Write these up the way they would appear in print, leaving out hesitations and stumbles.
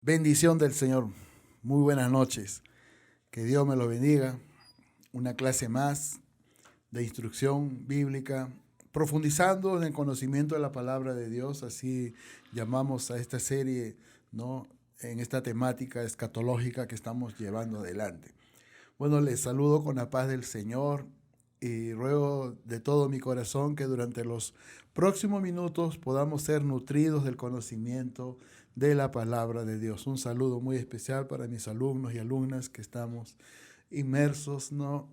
Bendición del Señor. Muy buenas noches. Que Dios me lo bendiga. Una clase más de instrucción bíblica, profundizando en el conocimiento de la palabra de Dios. Así llamamos a esta serie, ¿no? En esta temática escatológica que estamos llevando adelante. Bueno, les saludo con la paz del Señor y ruego de todo mi corazón que durante los próximos minutos podamos ser nutridos del conocimiento de la palabra de Dios. Un saludo muy especial para mis alumnos y alumnas que estamos inmersos, ¿no?,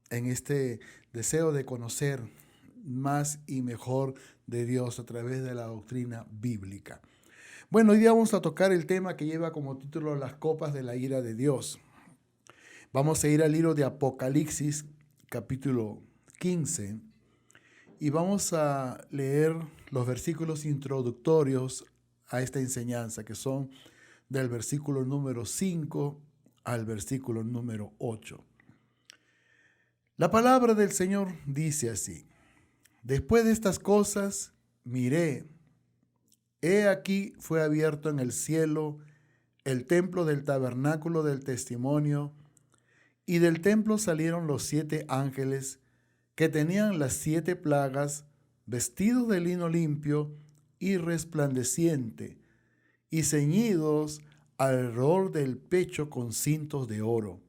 en este deseo de conocer más y mejor de Dios a través de la doctrina bíblica. Bueno, hoy día vamos a tocar el tema que lleva como título Las copas de la ira de Dios. Vamos a ir al libro de Apocalipsis, capítulo 15, y vamos a leer los versículos introductorios a esta enseñanza, que son del versículo número 5 al versículo número 8. La palabra del Señor dice así: Después de estas cosas miré, he aquí fue abierto en el cielo el templo del tabernáculo del testimonio, y del templo salieron los 7 ángeles que tenían las 7 plagas, vestidos de lino limpio y resplandeciente, y ceñidos alrededor del pecho con cintos de oro.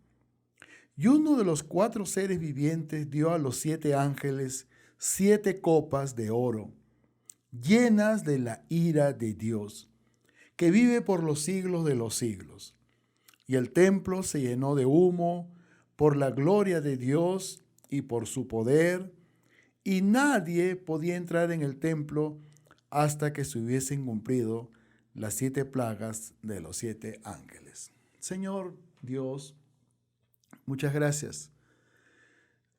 Y uno de los 4 seres vivientes dio a los 7 ángeles 7 copas de oro, llenas de la ira de Dios, que vive por los siglos de los siglos. Y el templo se llenó de humo por la gloria de Dios y por su poder, y nadie podía entrar en el templo hasta que se hubiesen cumplido las 7 plagas de los 7 ángeles. Señor Dios, muchas gracias.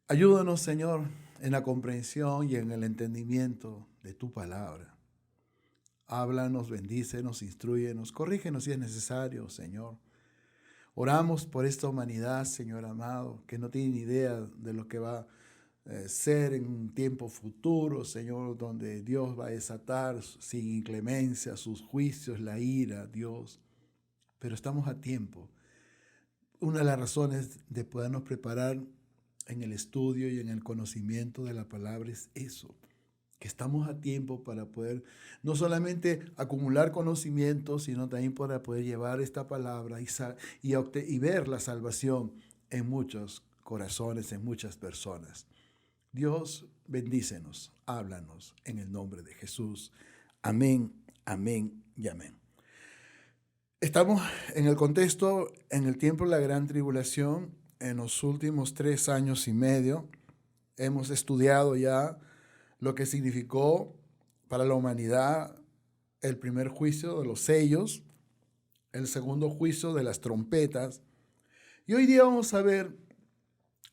Ayúdanos, Señor, en la comprensión y en el entendimiento de tu palabra. Háblanos, bendícenos, instrúyenos, corrígenos si es necesario, Señor. Oramos por esta humanidad, Señor amado, que no tiene ni idea de lo que va a ser en un tiempo futuro, Señor, donde Dios va a desatar sin inclemencia sus juicios, la ira, Dios. Pero estamos a tiempo. Una de las razones de podernos preparar en el estudio y en el conocimiento de la palabra es eso, que estamos a tiempo para poder no solamente acumular conocimiento, sino también para poder llevar esta palabra y ver la salvación en muchos corazones, en muchas personas. Dios, bendícenos, háblanos en el nombre de Jesús. Amén, amén y amén. Estamos en el contexto, en el tiempo de la gran tribulación, en los últimos 3 años y medio. Hemos estudiado ya lo que significó para la humanidad el primer juicio de los sellos, el segundo juicio de las trompetas, y hoy día vamos a ver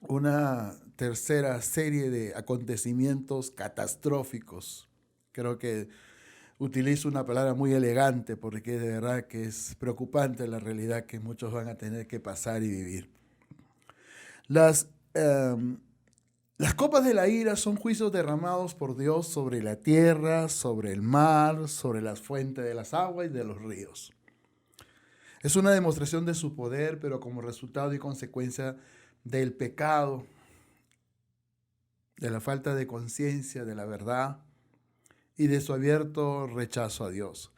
una tercera serie de acontecimientos catastróficos. Creo que utilizo una palabra muy elegante porque de verdad que es preocupante la realidad que muchos van a tener que pasar y vivir. Las copas de la ira son juicios derramados por Dios sobre la tierra, sobre el mar, sobre las fuentes de las aguas y de los ríos. Es una demostración de su poder, pero como resultado y consecuencia del pecado, de la falta de conciencia, de la verdad y de su abierto rechazo a Dios.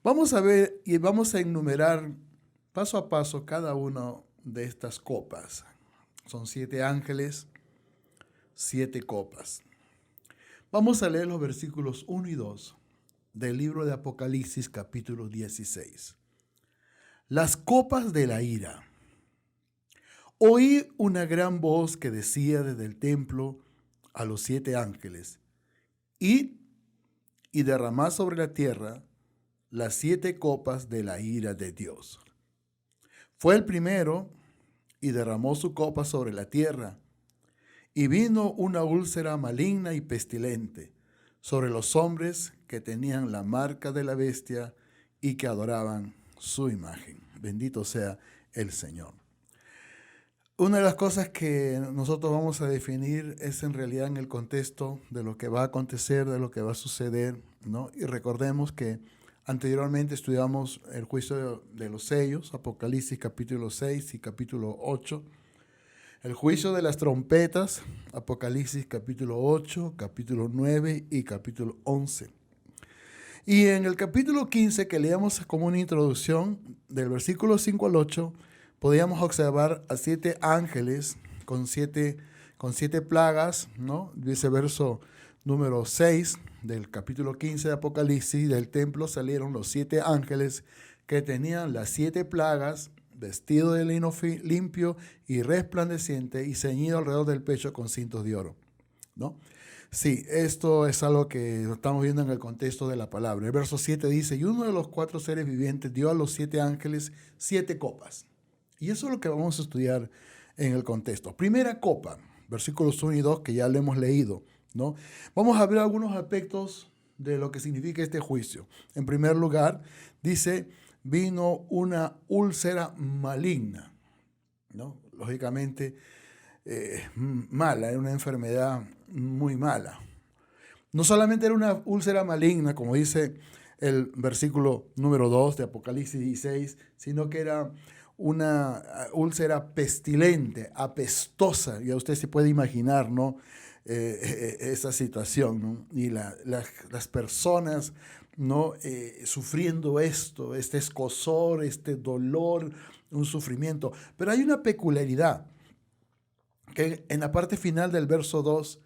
Vamos a ver y vamos a enumerar paso a paso cada una de estas copas. Son 7 ángeles, 7 copas. Vamos a leer los versículos 1 y 2 del libro de Apocalipsis, capítulo 16. Las copas de la ira. Oí una gran voz que decía desde el templo a los 7 ángeles: Id y derramad sobre la tierra las 7 copas de la ira de Dios. Fue el primero y derramó su copa sobre la tierra, y vino una úlcera maligna y pestilente sobre los hombres que tenían la marca de la bestia y que adoraban su imagen. Bendito sea el Señor. Una de las cosas que nosotros vamos a definir es en realidad en el contexto de lo que va a acontecer, de lo que va a suceder, ¿no? Y recordemos que Anteriormente estudiamos el juicio de los sellos, Apocalipsis capítulo 6 y capítulo 8. El juicio de las trompetas, Apocalipsis capítulo 8, capítulo 9 y capítulo 11. Y en el capítulo 15, que leíamos como una introducción, del versículo 5 al 8, podíamos observar a 7 ángeles con siete plagas, ¿no? Dice verso número 6 del capítulo 15 de Apocalipsis: del templo salieron los 7 ángeles que tenían las 7 plagas, vestido de lino limpio y resplandeciente y ceñido alrededor del pecho con cintos de oro, ¿no? Sí, esto es algo que estamos viendo en el contexto de la palabra. El verso 7 dice: y uno de los 4 seres vivientes dio a los 7 ángeles 7 copas. Y eso es lo que vamos a estudiar en el contexto. Primera copa, versículos 1 y 2, que ya lo hemos leído, ¿no? Vamos a ver algunos aspectos de lo que significa este juicio. En primer lugar, dice: vino una úlcera maligna, ¿no? Lógicamente, mala, era una enfermedad muy mala. No solamente era una úlcera maligna, como dice el versículo número 2 de Apocalipsis 16, sino que era una úlcera pestilente, apestosa. Ya usted se puede imaginar, ¿no? Esa situación, ¿no? Y las personas, ¿no? Sufriendo esto, este escozor, este dolor, un sufrimiento. Pero hay una peculiaridad que en la parte final del verso 2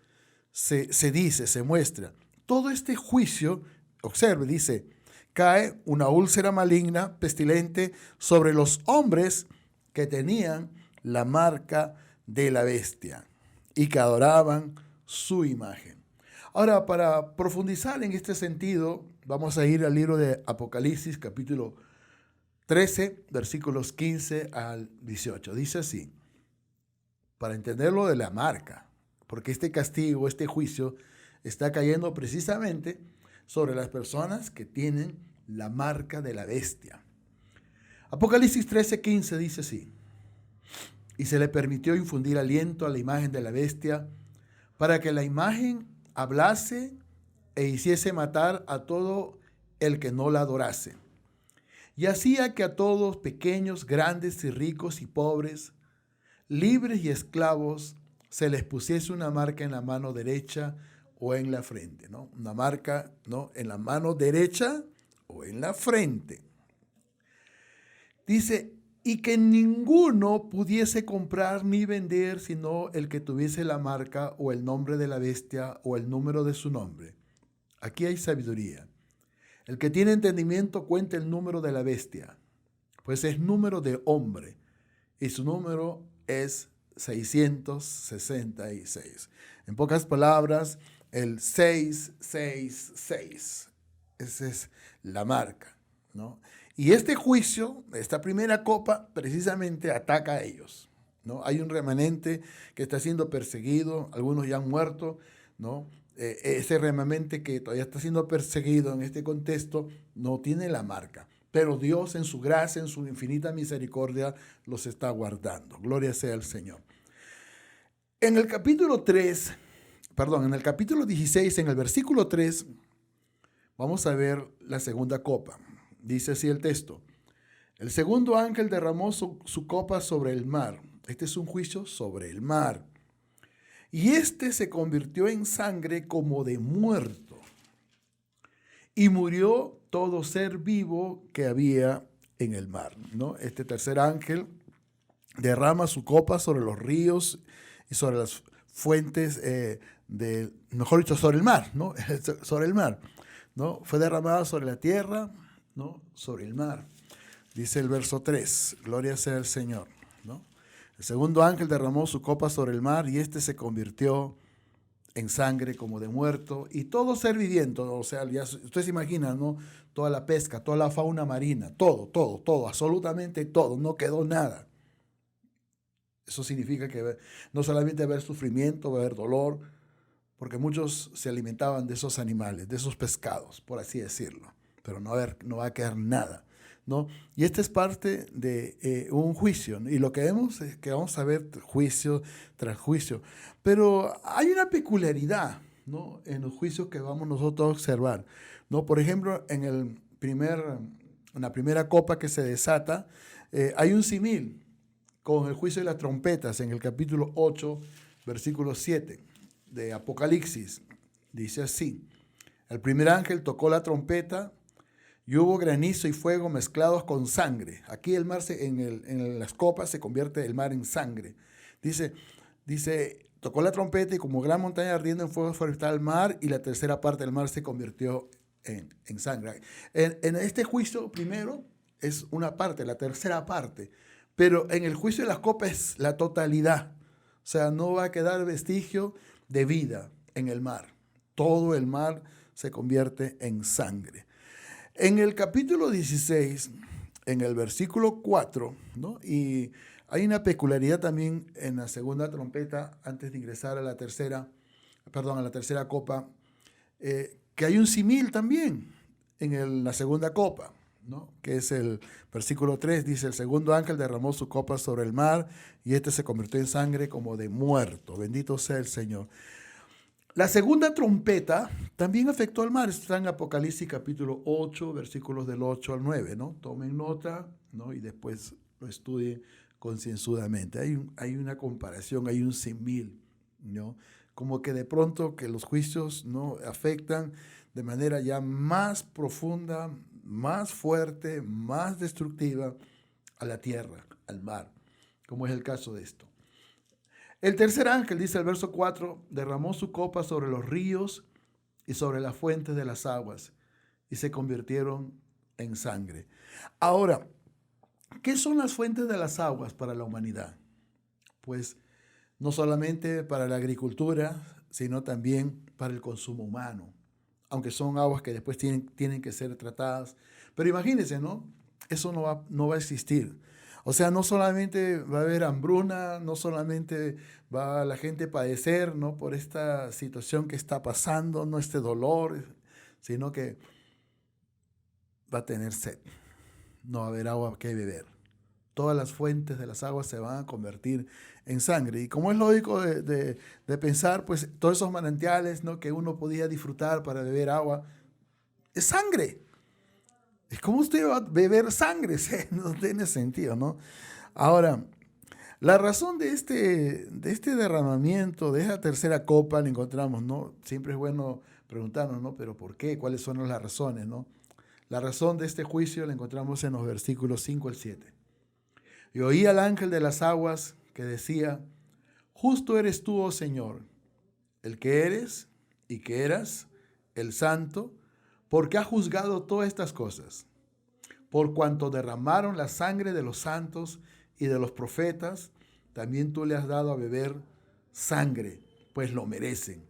se dice, se muestra. Todo este juicio, observe, dice: cae una úlcera maligna, pestilente, sobre los hombres que tenían la marca de la bestia y que adoraban su imagen. Ahora, para profundizar en este sentido, vamos a ir al libro de Apocalipsis, capítulo 13, versículos 15 al 18. Dice así, para entender lo de la marca, porque este castigo, este juicio, está cayendo precisamente sobre las personas que tienen la marca de la bestia. Apocalipsis 13:15 dice así: y se le permitió infundir aliento a la imagen de la bestia, para que la imagen hablase e hiciese matar a todo el que no la adorase. Y hacía que a todos, pequeños, grandes y ricos y pobres, libres y esclavos, se les pusiese una marca en la mano derecha o en la frente, ¿no? Una marca, ¿no?, en la mano derecha o en la frente. Dice: y que ninguno pudiese comprar ni vender sino el que tuviese la marca o el nombre de la bestia o el número de su nombre. Aquí hay sabiduría. El que tiene entendimiento cuenta el número de la bestia, pues es número de hombre, y su número es 666. En pocas palabras, el 666. Esa es la marca, ¿no? Y este juicio, esta primera copa, precisamente ataca a ellos, ¿no? Hay un remanente que está siendo perseguido, algunos ya han muerto, ¿no? Ese remanente que todavía está siendo perseguido en este contexto no tiene la marca, pero Dios en su gracia, en su infinita misericordia, los está guardando. Gloria sea al Señor. En el capítulo 16, en el versículo 3, vamos a ver la segunda copa. Dice así el texto: el segundo ángel derramó su copa sobre el mar. Este es un juicio sobre el mar. Y este se convirtió en sangre como de muerto. Y murió todo ser vivo que había en el mar, ¿no? Este tercer ángel derrama su copa sobre los ríos y sobre las fuentes, mejor dicho, sobre el mar, ¿no? Sobre el mar, ¿no? Fue derramada sobre la tierra, ¿no? Sobre el mar. Dice el verso 3, gloria sea al Señor, ¿no? El segundo ángel derramó su copa sobre el mar y este se convirtió en sangre como de muerto, y todo ser viviente, o sea, ya usted se imagina, ¿no? Toda la pesca, toda la fauna marina, todo, absolutamente todo, no quedó nada. Eso significa que no solamente va a haber sufrimiento, va a haber dolor, porque muchos se alimentaban de esos animales, de esos pescados, por así decirlo, pero no va a quedar nada, ¿no? Y esta es parte de un juicio, ¿no? Y lo que vemos es que vamos a ver juicio tras juicio, pero hay una peculiaridad, ¿no?, en los juicios que vamos nosotros a observar, ¿no? Por ejemplo, en el una primera copa que se desata, hay un símil con el juicio de las trompetas en el capítulo 8, versículo 7 de Apocalipsis. Dice así: el primer ángel tocó la trompeta y hubo granizo y fuego mezclados con sangre. Aquí el mar, en las copas se convierte el mar en sangre. Dice, tocó la trompeta y como gran montaña ardiendo en fuego forestal el mar, y la tercera parte del mar se convirtió en sangre. En este juicio primero es una parte, la tercera parte, pero en el juicio de las copas es la totalidad. O sea, no va a quedar vestigio de vida en el mar. Todo el mar se convierte en sangre. En el capítulo 16, en el versículo 4, ¿no? Y hay una peculiaridad también en la segunda trompeta, antes de ingresar a la tercera copa, que hay un símil también en la segunda copa, ¿no? Que es el versículo 3, dice: el segundo ángel derramó su copa sobre el mar y este se convirtió en sangre como de muerto. Bendito sea el Señor. La segunda trompeta también afectó al mar. Está en Apocalipsis capítulo 8, versículos del 8 al 9, ¿no? Tomen nota, ¿no? Y después lo estudien concienzudamente. Hay una comparación, hay un símil, ¿no? Como que de pronto que los juicios, ¿no?, afectan de manera ya más profunda, más fuerte, más destructiva a la tierra, al mar, como es el caso de esto. El tercer ángel, dice el verso 4, derramó su copa sobre los ríos y sobre las fuentes de las aguas y se convirtieron en sangre. Ahora, ¿qué son las fuentes de las aguas para la humanidad? Pues no solamente para la agricultura, sino también para el consumo humano, aunque son aguas que después tienen que ser tratadas. Pero imagínense, ¿no? Eso no va a existir. O sea, no solamente va a haber hambruna, no solamente va la gente padecer, ¿no?, por esta situación que está pasando, no este dolor, sino que va a tener sed. No va a haber agua que beber. Todas las fuentes de las aguas se van a convertir en sangre. Y como es lógico de pensar, pues todos esos manantiales, ¿no?, que uno podía disfrutar para beber agua, es sangre. ¿Cómo usted va a beber sangre? No tiene sentido, ¿no? Ahora, la razón de este derramamiento, de esa tercera copa, la encontramos, ¿no? Siempre es bueno preguntarnos, ¿no? ¿Pero por qué? ¿Cuáles son las razones, no? La razón de este juicio la encontramos en los versículos 5 al 7. Y oí al ángel de las aguas que decía: justo eres tú, oh Señor, el que eres y que eras, el santo, porque ha juzgado todas estas cosas. Por cuanto derramaron la sangre de los santos y de los profetas, también tú le has dado a beber sangre, pues lo merecen.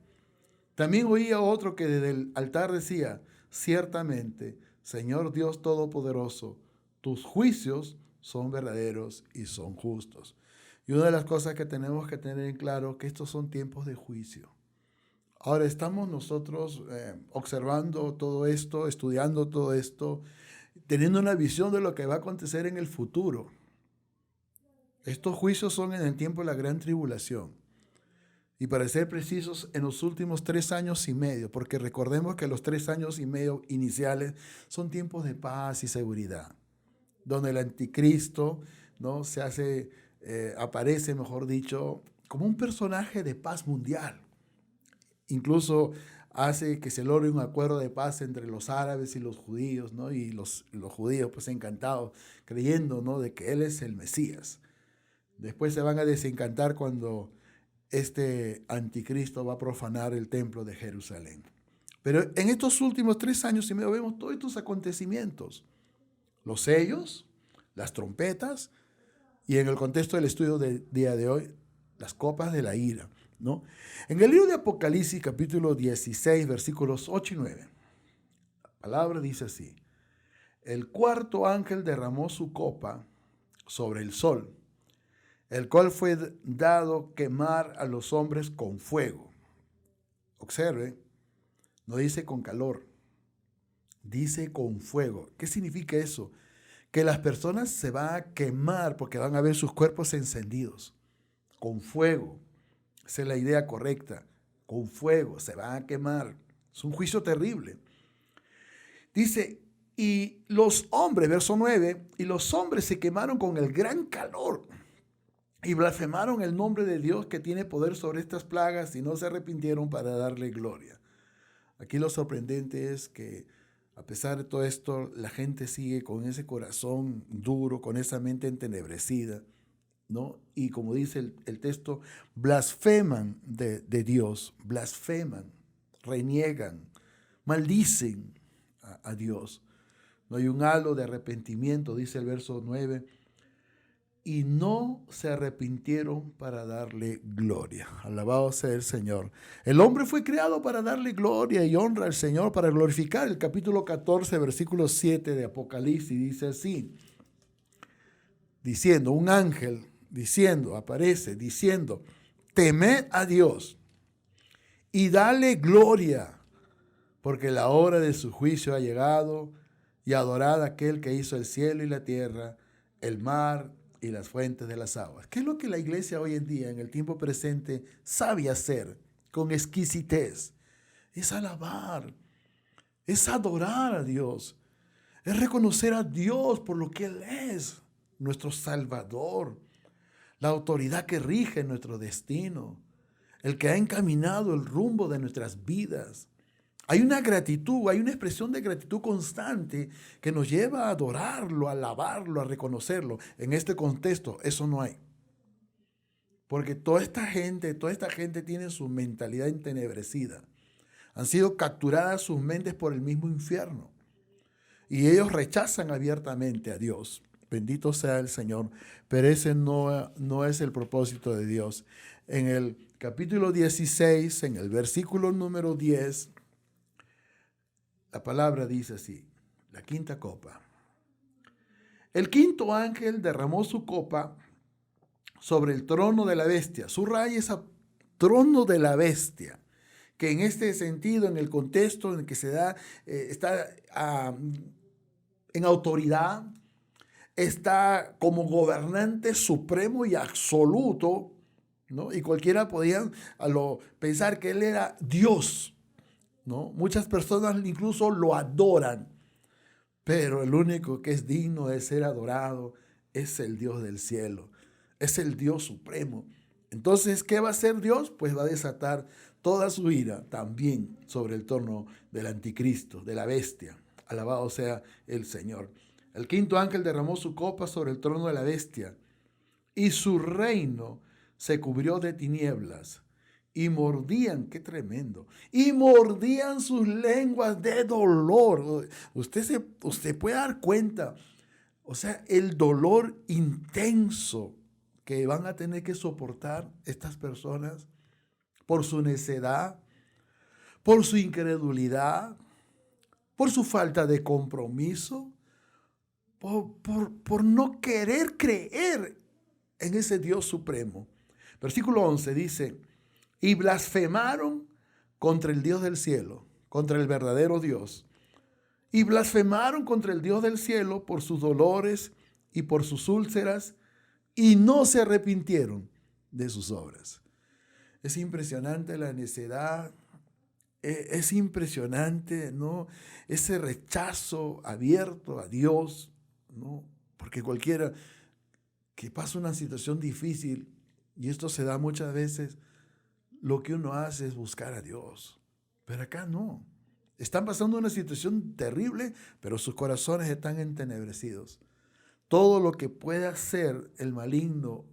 También oía otro que desde el altar decía: ciertamente, Señor Dios Todopoderoso, tus juicios son verdaderos y son justos. Y una de las cosas que tenemos que tener en claro es que estos son tiempos de juicio. Ahora estamos nosotros observando todo esto, estudiando todo esto, teniendo una visión de lo que va a acontecer en el futuro. Estos juicios son en el tiempo de la gran tribulación. Y para ser precisos, en los últimos 3 años y medio, porque recordemos que los 3 años y medio iniciales son tiempos de paz y seguridad, donde el anticristo, ¿no?, aparece, mejor dicho, como un personaje de paz mundial. Incluso hace que se logre un acuerdo de paz entre los árabes y los judíos, ¿no? Y los judíos, pues, encantados, creyendo, ¿no?, de que él es el Mesías. Después se van a desencantar cuando este anticristo va a profanar el templo de Jerusalén. Pero en estos últimos 3 años y medio vemos todos estos acontecimientos. Los sellos, las trompetas y, en el contexto del estudio del día de hoy, las copas de la ira, ¿no? En el libro de Apocalipsis, capítulo 16, versículos 8 y 9, la palabra dice así: el cuarto ángel derramó su copa sobre el sol, el cual fue dado quemar a los hombres con fuego. Observe, no dice con calor, dice con fuego. ¿Qué significa eso? Que las personas se van a quemar porque van a ver sus cuerpos encendidos con fuego. Esa es la idea correcta. Con fuego se van a quemar. Es un juicio terrible. Dice, Y los hombres, verso 9, y los hombres se quemaron con el gran calor y blasfemaron el nombre de Dios que tiene poder sobre estas plagas y no se arrepintieron para darle gloria. Aquí lo sorprendente es que a pesar de todo esto, la gente sigue con ese corazón duro, con esa mente entenebrecida, ¿no? Y como dice el texto, blasfeman de Dios, blasfeman, reniegan, maldicen a Dios. No hay un halo de arrepentimiento, dice el verso 9, y no se arrepintieron para darle gloria. Alabado sea el Señor. El hombre fue creado para darle gloria y honra al Señor, para glorificar. El capítulo 14, versículo 7 de Apocalipsis dice así, diciendo, un ángel aparece diciendo, temed a Dios y dale gloria, porque la hora de su juicio ha llegado, y adorad a aquel que hizo el cielo y la tierra, el mar y las fuentes de las aguas. ¿Qué es lo que la iglesia hoy en día, en el tiempo presente, sabe hacer con exquisitez? Es alabar, es adorar a Dios, es reconocer a Dios por lo que Él es, nuestro Salvador, la autoridad que rige nuestro destino, el que ha encaminado el rumbo de nuestras vidas. Hay una gratitud, hay una expresión de gratitud constante que nos lleva a adorarlo, a alabarlo, a reconocerlo. En este contexto, eso no hay. Porque toda esta gente tiene su mentalidad entenebrecida. Han sido capturadas sus mentes por el mismo infierno. Y ellos rechazan abiertamente a Dios. Bendito sea el Señor. Pero ese no es el propósito de Dios. En el capítulo 16, en el versículo número 10, la palabra dice así, la quinta copa. El quinto ángel derramó su copa sobre el trono de la bestia. Subraya ese trono de la bestia, que en este sentido, en el contexto en el que se da, está en autoridad, está como gobernante supremo y absoluto, ¿no? Y cualquiera podía pensar que él era Dios, ¿no? Muchas personas incluso lo adoran, pero el único que es digno de ser adorado es el Dios del cielo, es el Dios supremo. Entonces, ¿qué va a hacer Dios? Pues va a desatar toda su ira también sobre el trono del anticristo, de la bestia. Alabado sea el Señor. El quinto ángel derramó su copa sobre el trono de la bestia y su reino se cubrió de tinieblas. Y mordían, qué tremendo, y mordían sus lenguas de dolor. Usted puede dar cuenta, o sea, el dolor intenso que van a tener que soportar estas personas por su necedad, por su incredulidad, por su falta de compromiso, por no querer creer en ese Dios supremo. Versículo 11 dice, y blasfemaron contra el Dios del cielo, contra el verdadero Dios. Y blasfemaron contra el Dios del cielo por sus dolores y por sus úlceras, y no se arrepintieron de sus obras. Es impresionante la necedad, es impresionante, ¿no? Ese rechazo abierto a Dios, ¿no? Porque cualquiera que pasa una situación difícil, y esto se da muchas veces, lo que uno hace es buscar a Dios. Pero acá no. Están pasando una situación terrible, pero sus corazones están entenebrecidos. Todo lo que puede hacer el maligno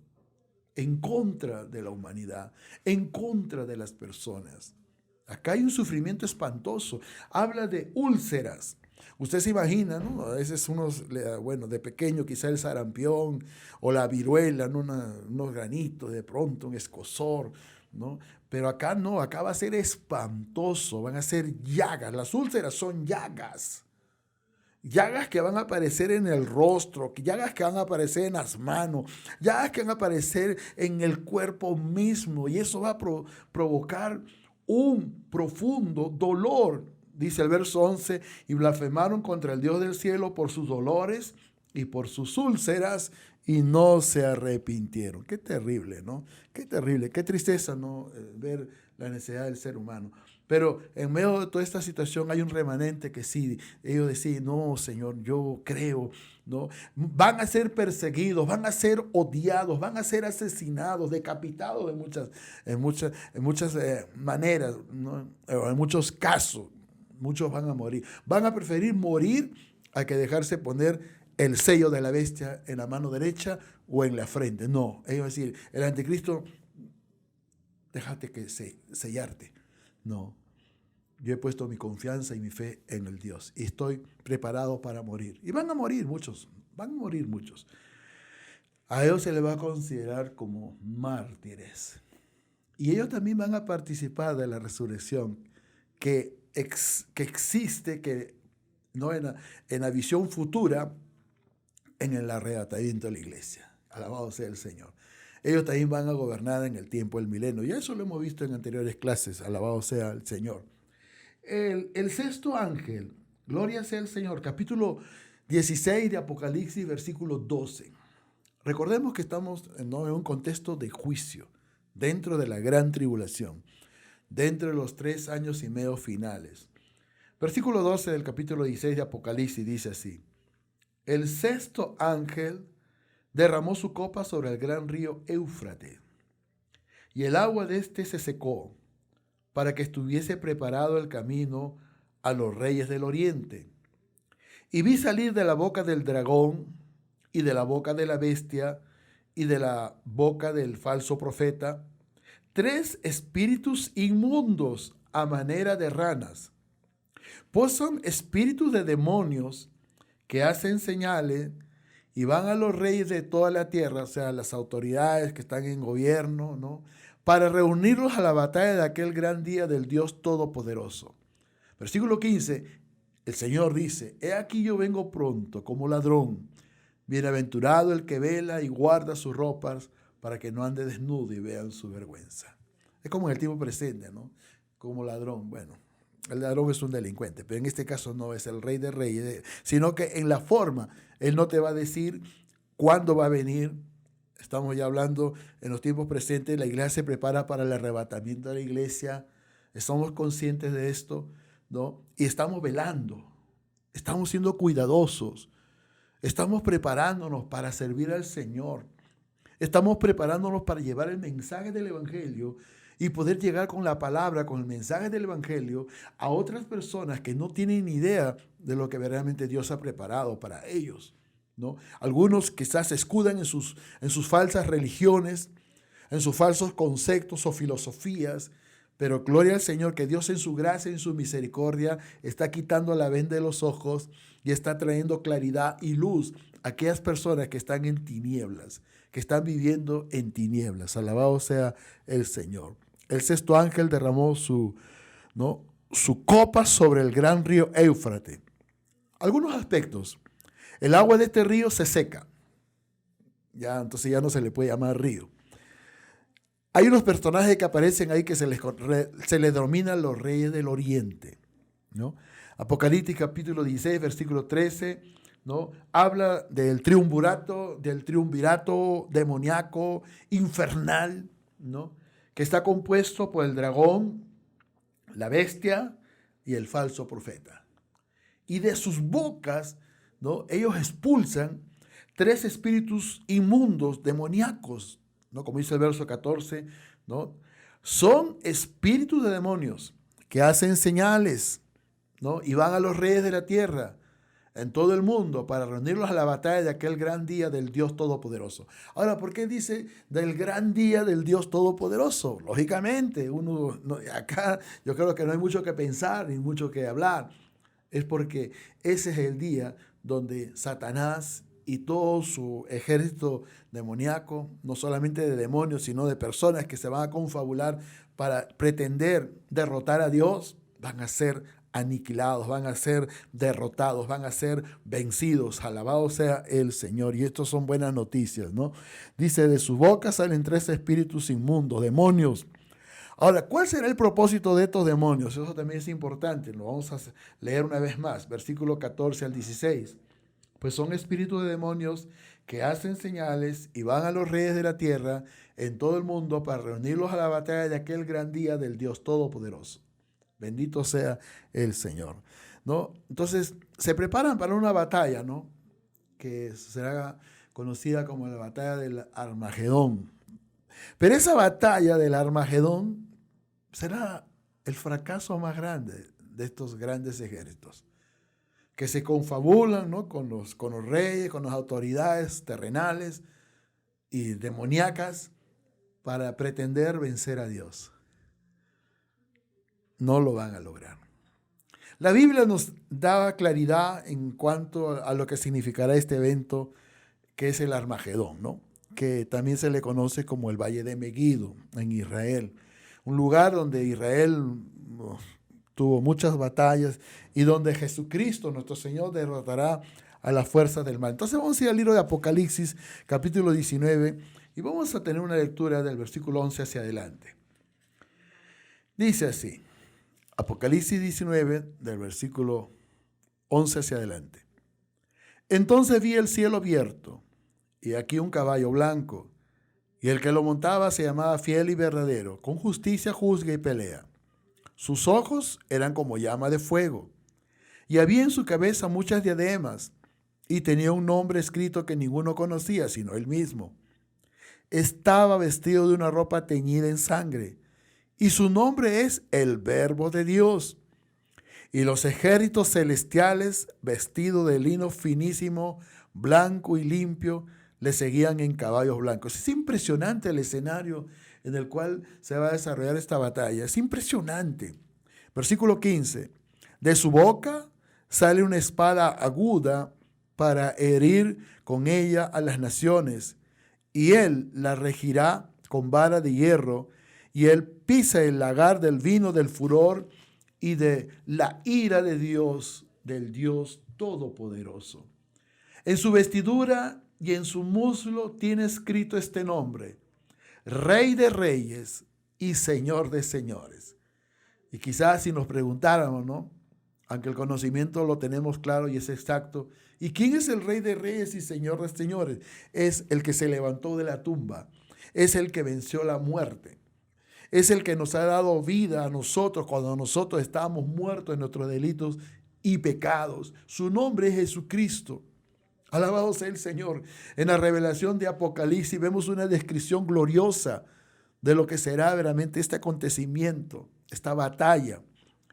en contra de la humanidad, en contra de las personas. Acá hay un sufrimiento espantoso. Habla de úlceras. Usted se imagina, ¿no? A veces de pequeño quizá el sarampión o la viruela, ¿no? Unos granitos, de pronto un escozor, ¿no? Pero acá no, acá va a ser espantoso, van a ser llagas. Las úlceras son llagas. Llagas que van a aparecer en el rostro, llagas que van a aparecer en las manos, llagas que van a aparecer en el cuerpo mismo. Y eso va a provocar un profundo dolor. Dice el verso 11, y blasfemaron contra el Dios del cielo por sus dolores y por sus úlceras, y no se arrepintieron. Qué terrible, ¿no? Qué terrible, qué tristeza, ¿no? Ver la necesidad del ser humano. Pero en medio de toda esta situación hay un remanente que sí, ellos deciden, no, Señor, yo creo, ¿no? Van a ser perseguidos, van a ser odiados, van a ser asesinados, decapitados en muchas maneras, ¿no? O en muchos casos. Muchos van a morir. Van a preferir morir a que dejarse poner el sello de la bestia en la mano derecha o en la frente. No, ellos van a decir, el anticristo, déjate que sellarte. No, yo he puesto mi confianza y mi fe en el Dios y estoy preparado para morir. Y van a morir muchos, van a morir muchos. A ellos se les va a considerar como mártires. Y ellos también van a participar de la resurrección que existe, que no en la visión futura, en el arrebatamiento de la iglesia. Alabado sea el Señor. Ellos también van a gobernar en el tiempo del milenio. Y eso lo hemos visto en anteriores clases. Alabado sea el Señor. El sexto ángel, gloria sea el Señor, capítulo 16 de Apocalipsis, versículo 12. Recordemos que estamos en un contexto de juicio, dentro de la gran tribulación, dentro de los 3 años y medio finales. Versículo 12 del capítulo 16 de Apocalipsis dice así: el sexto ángel derramó su copa sobre el gran río Éufrates, y el agua de éste se secó, para que estuviese preparado el camino a los reyes del oriente. Y vi salir de la boca del dragón, y de la boca de la bestia, y de la boca del falso profeta, 3 espíritus inmundos a manera de ranas, pues son espíritus de demonios que hacen señales y van a los reyes de toda la tierra, o sea, las autoridades que están en gobierno, ¿no?, para reunirlos a la batalla de aquel gran día del Dios Todopoderoso. Versículo 15, el Señor dice: he aquí yo vengo pronto como ladrón. Bienaventurado el que vela y guarda sus ropas para que no ande desnudo y vean su vergüenza. Es como en el tiempo presente, ¿no? Como ladrón. Bueno, el ladrón es un delincuente, pero en este caso no es el rey de reyes, sino que en la forma, él no te va a decir cuándo va a venir. Estamos ya hablando en los tiempos presentes, la iglesia se prepara para el arrebatamiento de la iglesia, estamos conscientes de esto, ¿no? Y estamos velando, estamos siendo cuidadosos, estamos preparándonos para servir al Señor, estamos preparándonos para llevar el mensaje del Evangelio y poder llegar con la palabra, con el mensaje del Evangelio a otras personas que no tienen ni idea de lo que verdaderamente Dios ha preparado para ellos, ¿no? Algunos quizás se escudan en sus falsas religiones, en sus falsos conceptos o filosofías, pero gloria al Señor que Dios en su gracia y en su misericordia está quitando la venda de los ojos y está trayendo claridad y luz a aquellas personas que están en tinieblas, que están viviendo en tinieblas. Alabado sea el Señor. El sexto ángel derramó su copa sobre el gran río Éufrates. Algunos aspectos. El agua de este río se seca. Entonces ya no se le puede llamar río. Hay unos personajes que aparecen ahí que se les denominan los reyes del oriente, ¿no? Apocalipsis capítulo 16, versículo 13, ¿no?, habla del triunvirato demoníaco, infernal, ¿no?, que está compuesto por el dragón, la bestia y el falso profeta. Y de sus bocas, ¿no?, ellos expulsan 3 espíritus inmundos, demoníacos, ¿no?, como dice el verso 14, ¿no? Son espíritus de demonios que hacen señales, ¿no?, y van a los reyes de la tierra en todo el mundo para reunirlos a la batalla de aquel gran día del Dios Todopoderoso. Ahora, ¿por qué dice del gran día del Dios Todopoderoso? Lógicamente, acá yo creo que no hay mucho que pensar ni mucho que hablar. Es porque ese es el día donde Satanás y todo su ejército demoníaco, no solamente de demonios, sino de personas que se van a confabular para pretender derrotar a Dios, van a ser aniquilados, van a ser derrotados, van a ser vencidos. Alabado sea el Señor. Y estos son buenas noticias, ¿no? Dice, de su boca salen 3 espíritus inmundos, demonios. Ahora, ¿cuál será el propósito de estos demonios? Eso también es importante. Lo vamos a leer una vez más, versículo 14 al 16. Pues son espíritus de demonios que hacen señales y van a los reyes de la tierra en todo el mundo para reunirlos a la batalla de aquel gran día del Dios Todopoderoso. Bendito sea el Señor, ¿no? Entonces, se preparan para una batalla, ¿no? Que será conocida como la batalla del Armagedón. Pero esa batalla del Armagedón será el fracaso más grande de estos grandes ejércitos, que se confabulan, ¿no? con los reyes, con las autoridades terrenales y demoníacas para pretender vencer a Dios. No lo van a lograr. La Biblia nos da claridad en cuanto a lo que significará este evento, que es el Armagedón, ¿no? Que también se le conoce como el Valle de Megiddo en Israel, un lugar donde Israel tuvo muchas batallas y donde Jesucristo, nuestro Señor, derrotará a las fuerzas del mal. Entonces vamos a ir al libro de Apocalipsis, capítulo 19, y vamos a tener una lectura del versículo 11 hacia adelante. Dice así, Apocalipsis 19, del versículo 11 hacia adelante. Entonces vi el cielo abierto, y aquí un caballo blanco, y el que lo montaba se llamaba Fiel y Verdadero, con justicia juzga y pelea. Sus ojos eran como llama de fuego, y había en su cabeza muchas diademas, y tenía un nombre escrito que ninguno conocía, sino él mismo. Estaba vestido de una ropa teñida en sangre, y su nombre es el Verbo de Dios. Y los ejércitos celestiales, vestidos de lino finísimo, blanco y limpio, le seguían en caballos blancos. Es impresionante el escenario en el cual se va a desarrollar esta batalla. Es impresionante. Versículo 15. De su boca sale una espada aguda para herir con ella a las naciones, y él la regirá con vara de hierro, y él pisa el lagar del vino del furor y de la ira de Dios, del Dios Todopoderoso. En su vestidura y en su muslo tiene escrito este nombre: Rey de Reyes y Señor de Señores. Y quizás si nos preguntáramos, ¿no? Aunque el conocimiento lo tenemos claro y es exacto, ¿y quién es el Rey de Reyes y Señor de Señores? Es el que se levantó de la tumba, es el que venció la muerte, es el que nos ha dado vida a nosotros cuando nosotros estábamos muertos en nuestros delitos y pecados. Su nombre es Jesucristo. Alabado sea el Señor. En la revelación de Apocalipsis vemos una descripción gloriosa de lo que será verdaderamente este acontecimiento, esta batalla.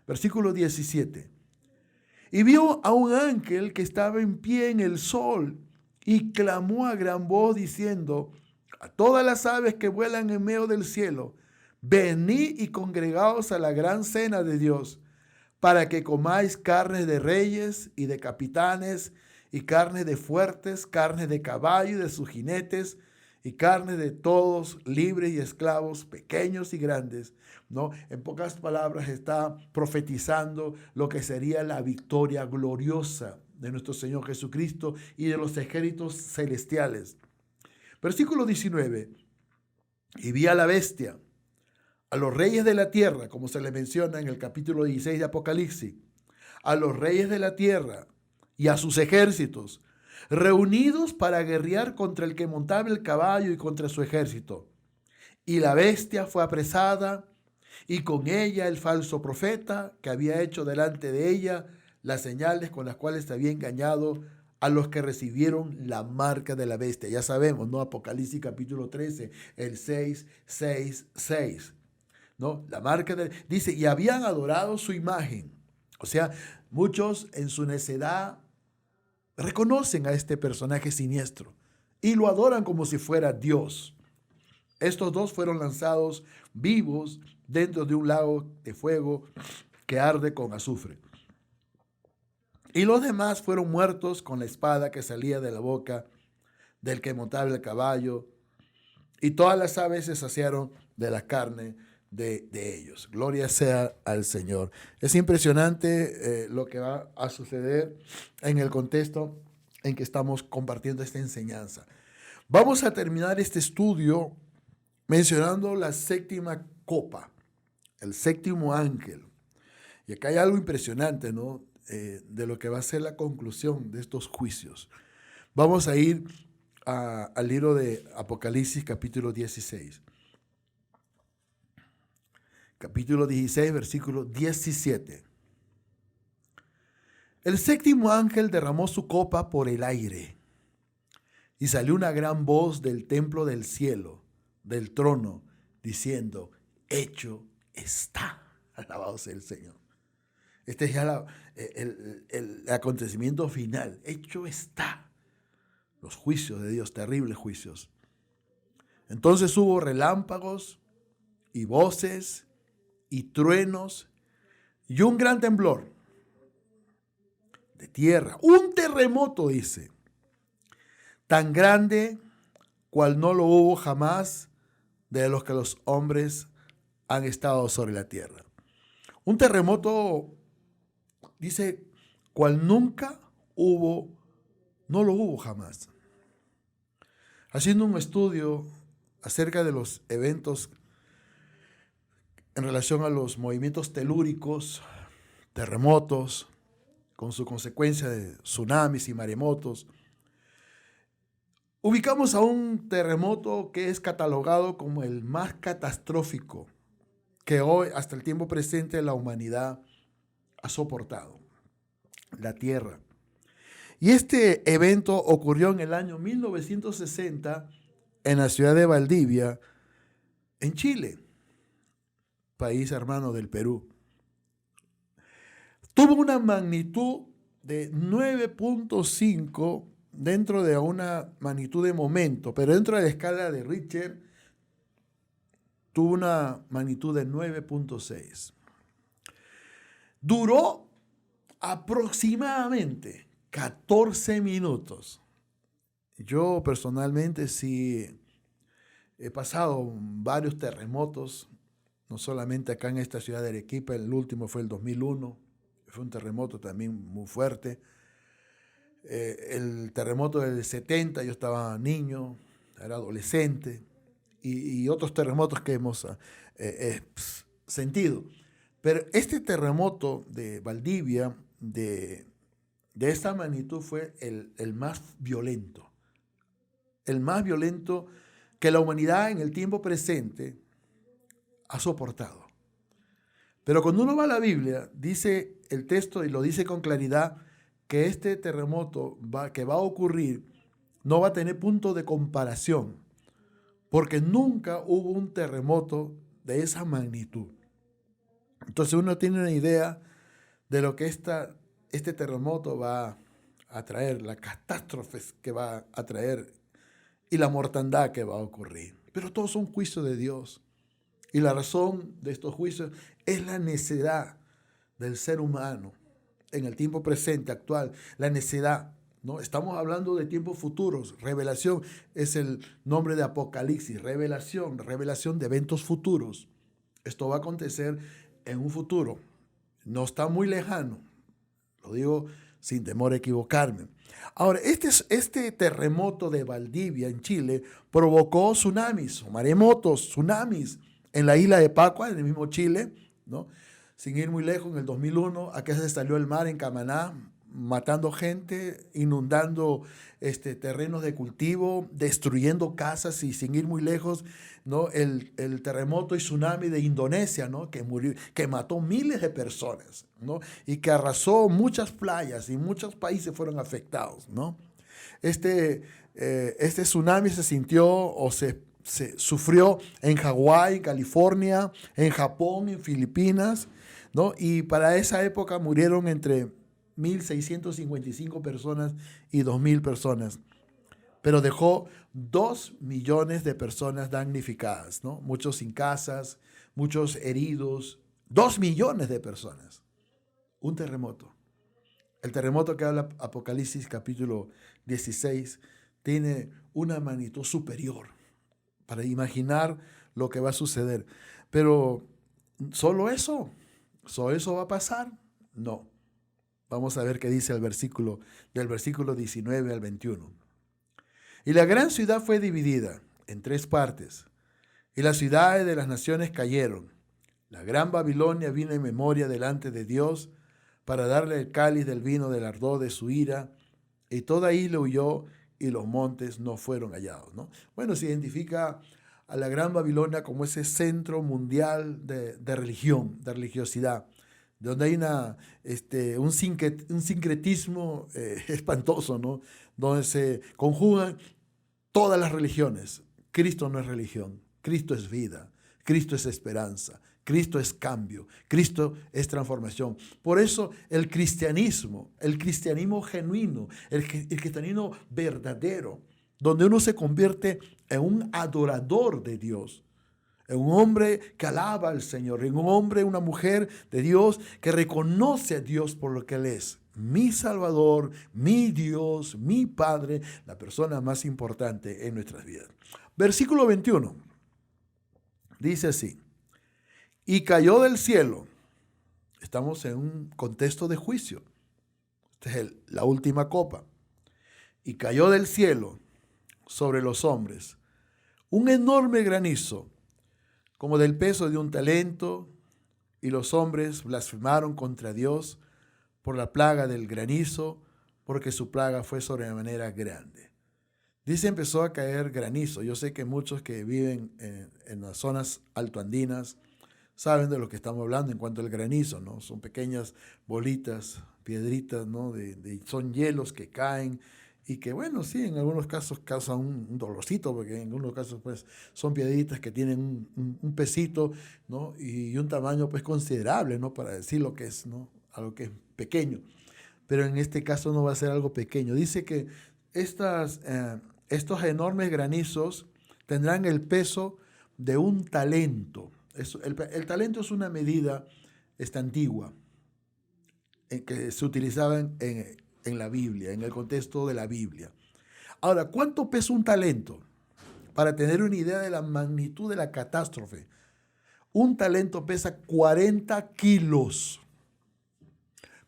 Versículo 17. Y vio a un ángel que estaba en pie en el sol y clamó a gran voz diciendo: a todas las aves que vuelan en medio del cielo, venid y congregaos a la gran cena de Dios, para que comáis carne de reyes y de capitanes, y carne de fuertes, carne de caballo y de sus jinetes, y carne de todos, libres y esclavos, pequeños y grandes, ¿no? En pocas palabras está profetizando lo que sería la victoria gloriosa de nuestro Señor Jesucristo y de los ejércitos celestiales. Versículo 19. Y vi a la bestia, a los reyes de la tierra, como se le menciona en el capítulo 16 de Apocalipsis, a los reyes de la tierra y a sus ejércitos, reunidos para guerrear contra el que montaba el caballo y contra su ejército. Y la bestia fue apresada, y con ella el falso profeta, que había hecho delante de ella las señales con las cuales se había engañado a los que recibieron la marca de la bestia. Ya sabemos, ¿no? Apocalipsis capítulo 13, el 6, 6, 6. ¿No? La marca dice, y habían adorado su imagen. O sea, muchos en su necedad reconocen a este personaje siniestro y lo adoran como si fuera Dios. Estos dos fueron lanzados vivos dentro de un lago de fuego que arde con azufre. Y los demás fueron muertos con la espada que salía de la boca del que montaba el caballo, y todas las aves se saciaron de la carne de ellos. Gloria sea al Señor. Es impresionante lo que va a suceder en el contexto en que estamos compartiendo esta enseñanza. Vamos a terminar este estudio mencionando la séptima copa, el séptimo ángel. Y acá hay algo impresionante, ¿no? De lo que va a ser la conclusión de estos juicios. Vamos a ir al libro de Apocalipsis capítulo 16. capítulo 16, versículo 17. El séptimo ángel derramó su copa por el aire, y salió una gran voz del templo del cielo, del trono, diciendo: hecho está. Alabado sea el Señor. Este es ya el acontecimiento final. Hecho está. Los juicios de Dios, terribles juicios. Entonces hubo relámpagos y voces y truenos y un gran temblor de tierra. Un terremoto, dice, tan grande cual no lo hubo jamás de los que los hombres han estado sobre la tierra. Un terremoto, dice, cual nunca hubo, no lo hubo jamás. Haciendo un estudio acerca de los eventos en relación a los movimientos telúricos, terremotos, con su consecuencia de tsunamis y maremotos, ubicamos a un terremoto que es catalogado como el más catastrófico que hoy, hasta el tiempo presente, la humanidad ha soportado, la Tierra. Y este evento ocurrió en el año 1960 en la ciudad de Valdivia, en Chile, país hermano del Perú. Tuvo una magnitud de 9.5 dentro de una magnitud de momento, pero dentro de la escala de Richter tuvo una magnitud de 9.6. Duró aproximadamente 14 minutos. Yo personalmente sí he pasado varios terremotos, no solamente acá en esta ciudad de Arequipa. El último fue el 2001, fue un terremoto también muy fuerte. El terremoto del 70, yo estaba niño, era adolescente, y otros terremotos que hemos sentido. Pero este terremoto de Valdivia, de esta magnitud, fue el más violento. El más violento que la humanidad en el tiempo presente ha soportado. Pero cuando uno va a la Biblia, dice el texto, y lo dice con claridad, que este terremoto que va a ocurrir no va a tener punto de comparación, porque nunca hubo un terremoto de esa magnitud. Entonces uno tiene una idea de lo que este terremoto va a traer, las catástrofes que va a traer y la mortandad que va a ocurrir. Pero todos son juicios de Dios. Y la razón de estos juicios es la necedad del ser humano en el tiempo presente, actual. La necedad, ¿no? Estamos hablando de tiempos futuros. Revelación es el nombre de Apocalipsis. Revelación de eventos futuros. Esto va a acontecer en un futuro. No está muy lejano. Lo digo sin temor a equivocarme. Ahora, este terremoto de Valdivia en Chile provocó tsunamis, o maremotos, tsunamis en la isla de Pascua, en el mismo Chile, ¿no? Sin ir muy lejos, en el 2001, acá se salió el mar en Camaná, matando gente, inundando terrenos de cultivo, destruyendo casas, y sin ir muy lejos, ¿no? El terremoto y tsunami de Indonesia, ¿no? que mató miles de personas, ¿no? Y que arrasó muchas playas, y muchos países fueron afectados, ¿no? Este tsunami se sintió o se sufrió en Hawái, California, en Japón, en Filipinas, ¿no? Y para esa época murieron entre 1.655 personas y 2.000 personas. Pero dejó 2 millones de personas damnificadas, ¿no? Muchos sin casas, muchos heridos. 2 millones de personas. Un terremoto. El terremoto que habla Apocalipsis capítulo 16 tiene una magnitud superior para imaginar lo que va a suceder. Pero ¿solo eso va a pasar? No. Vamos a ver qué dice del versículo 19 al 21. Y la gran ciudad fue dividida en 3 partes, y las ciudades de las naciones cayeron. La gran Babilonia vino en memoria delante de Dios para darle el cáliz del vino del ardor de su ira, y toda isla huyó, y los montes no fueron hallados, ¿no? Bueno, se identifica a la Gran Babilonia como ese centro mundial de religión, de religiosidad, donde hay un sincretismo espantoso, ¿no? Donde se conjugan todas las religiones. Cristo no es religión, Cristo es vida, Cristo es esperanza, Cristo es cambio, Cristo es transformación. Por eso el cristianismo genuino, el cristianismo verdadero, donde uno se convierte en un adorador de Dios, en un hombre que alaba al Señor, en un hombre, una mujer de Dios que reconoce a Dios por lo que Él es. Mi Salvador, mi Dios, mi Padre, la persona más importante en nuestras vidas. Versículo 21. Dice así: y cayó del cielo. Estamos en un contexto de juicio. Esta es la última copa. Y cayó del cielo sobre los hombres un enorme granizo, como del peso de un talento, y los hombres blasfemaron contra Dios por la plaga del granizo, porque su plaga fue sobremanera grande. Dice, empezó a caer granizo. Yo sé que muchos que viven en las zonas altoandinas saben de lo que estamos hablando en cuanto al granizo, ¿no? Son pequeñas bolitas, piedritas, ¿no? Son hielos que caen y que, bueno, sí, en algunos casos causan un dolorcito, porque en algunos casos, pues, son piedritas que tienen un pesito, ¿no? Y un tamaño, pues, considerable, ¿no? Para decir lo que es, ¿no? Algo que es pequeño. Pero en este caso no va a ser algo pequeño. Dice que estos enormes granizos tendrán el peso de un talento. El talento es una medida antigua que se utilizaba en la Biblia, en el contexto de la Biblia. Ahora, ¿cuánto pesa un talento? Para tener una idea de la magnitud de la catástrofe. Un talento pesa 40 kilos.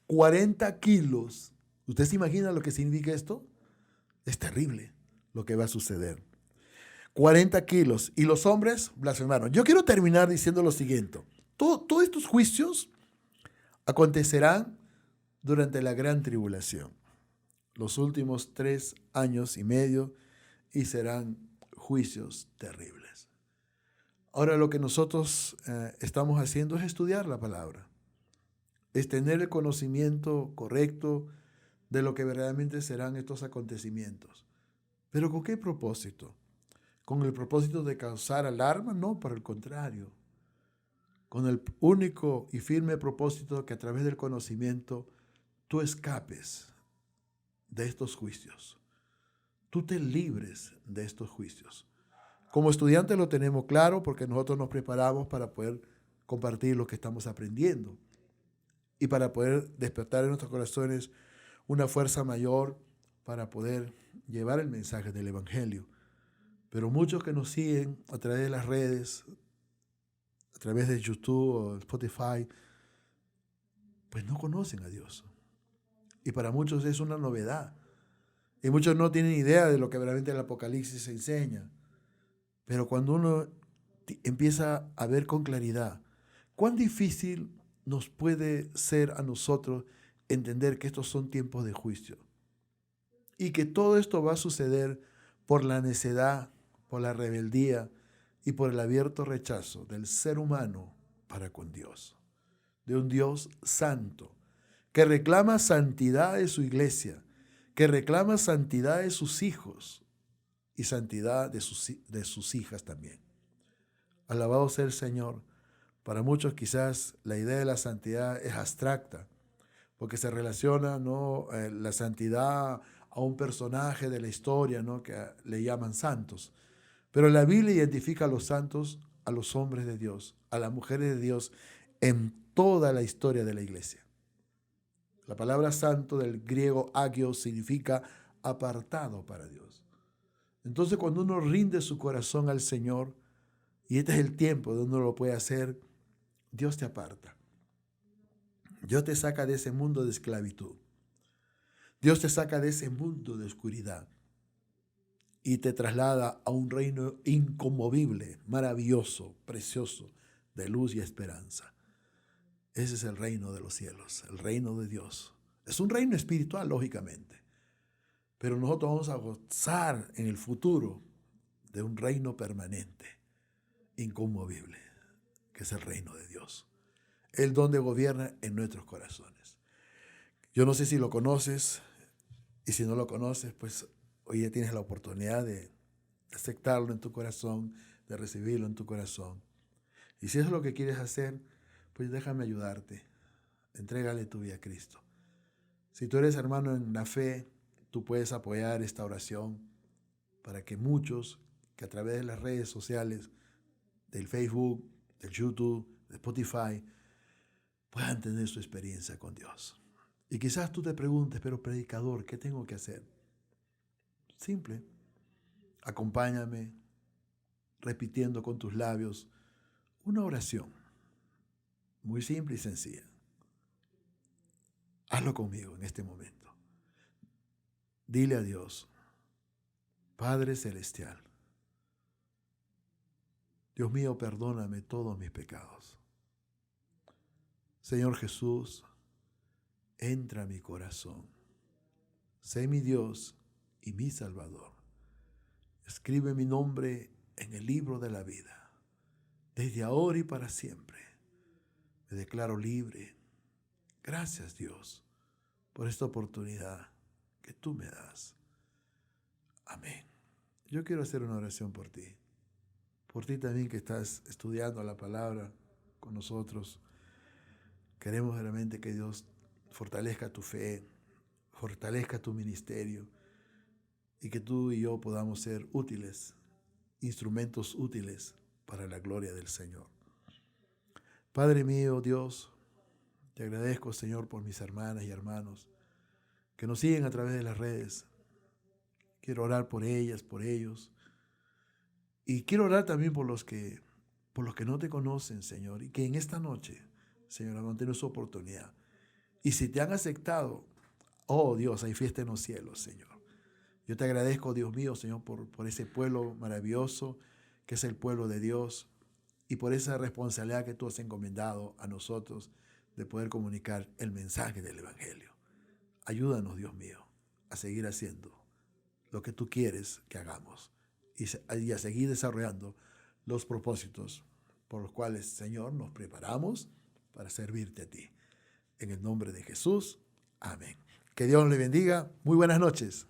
40 kilos. ¿Usted se imagina lo que significa esto? Es terrible lo que va a suceder. 40 kilos. Y los hombres blasfemaron. Yo quiero terminar diciendo lo siguiente. Todos estos juicios acontecerán durante la gran tribulación. Los últimos 3 años y medio, y serán juicios terribles. Ahora lo que nosotros estamos haciendo es estudiar la palabra. Es tener el conocimiento correcto de lo que verdaderamente serán estos acontecimientos. ¿Pero con qué propósito? ¿Con el propósito de causar alarma? No, por el contrario. Con el único y firme propósito que a través del conocimiento tú escapes de estos juicios. Tú te libres de estos juicios. Como estudiantes lo tenemos claro porque nosotros nos preparamos para poder compartir lo que estamos aprendiendo y para poder despertar en nuestros corazones una fuerza mayor para poder llevar el mensaje del Evangelio. Pero muchos que nos siguen a través de las redes, a través de YouTube o Spotify, pues no conocen a Dios. Y para muchos es una novedad. Y muchos no tienen idea de lo que verdaderamente el Apocalipsis enseña. Pero cuando uno empieza a ver con claridad, cuán difícil nos puede ser a nosotros entender que estos son tiempos de juicio. Y que todo esto va a suceder por la necedad, por la rebeldía y por el abierto rechazo del ser humano para con Dios. De un Dios santo, que reclama santidad de su iglesia, que reclama santidad de sus hijos y santidad de sus hijas también. Alabado sea el Señor. Para muchos quizás la idea de la santidad es abstracta, porque se relaciona, ¿no? La santidad a un personaje de la historia, ¿no? Que le llaman santos. Pero la Biblia identifica a los santos, a los hombres de Dios, a las mujeres de Dios en toda la historia de la iglesia. La palabra santo del griego agios significa apartado para Dios. Entonces cuando uno rinde su corazón al Señor, y este es el tiempo donde uno lo puede hacer, Dios te aparta. Dios te saca de ese mundo de esclavitud. Dios te saca de ese mundo de oscuridad y te traslada a un reino inconmovible, maravilloso, precioso, de luz y esperanza. Ese es el reino de los cielos, el reino de Dios. Es un reino espiritual, lógicamente, pero nosotros vamos a gozar en el futuro de un reino permanente, inconmovible, que es el reino de Dios, el donde gobierna en nuestros corazones. Yo no sé si lo conoces, y si no lo conoces, pues hoy ya tienes la oportunidad de aceptarlo en tu corazón, de recibirlo en tu corazón. Y si eso es lo que quieres hacer, pues déjame ayudarte. Entrégale tu vida a Cristo. Si tú eres hermano en la fe, tú puedes apoyar esta oración para que muchos que a través de las redes sociales, del Facebook, del YouTube, de Spotify, puedan tener su experiencia con Dios. Y quizás tú te preguntes, pero predicador, ¿qué tengo que hacer? Simple. Acompáñame repitiendo con tus labios una oración muy simple y sencilla. Hazlo conmigo en este momento. Dile a Dios, Padre Celestial, Dios mío, perdóname todos mis pecados. Señor Jesús, entra a mi corazón. Sé mi Dios y mi Salvador. Escribe mi nombre en el libro de la vida. Desde ahora y para siempre. Me declaro libre. Gracias, Dios, por esta oportunidad que tú me das. Amén. Yo quiero hacer una oración por ti. Por ti también que estás estudiando la palabra con nosotros. Queremos realmente que Dios fortalezca tu fe, fortalezca tu ministerio y que tú y yo podamos ser útiles, instrumentos útiles para la gloria del Señor. Padre mío, Dios, te agradezco, Señor, por mis hermanas y hermanos que nos siguen a través de las redes. Quiero orar por ellas, por ellos. Y quiero orar también por los que no te conocen, Señor, y que en esta noche, Señor, van a tener su oportunidad. Y si te han aceptado, oh Dios, hay fiesta en los cielos, Señor. Yo te agradezco, Dios mío, Señor, por ese pueblo maravilloso que es el pueblo de Dios y por esa responsabilidad que tú has encomendado a nosotros de poder comunicar el mensaje del Evangelio. Ayúdanos, Dios mío, a seguir haciendo lo que tú quieres que hagamos y a seguir desarrollando los propósitos por los cuales, Señor, nos preparamos para servirte a ti. En el nombre de Jesús, amén. Que Dios le bendiga. Muy buenas noches.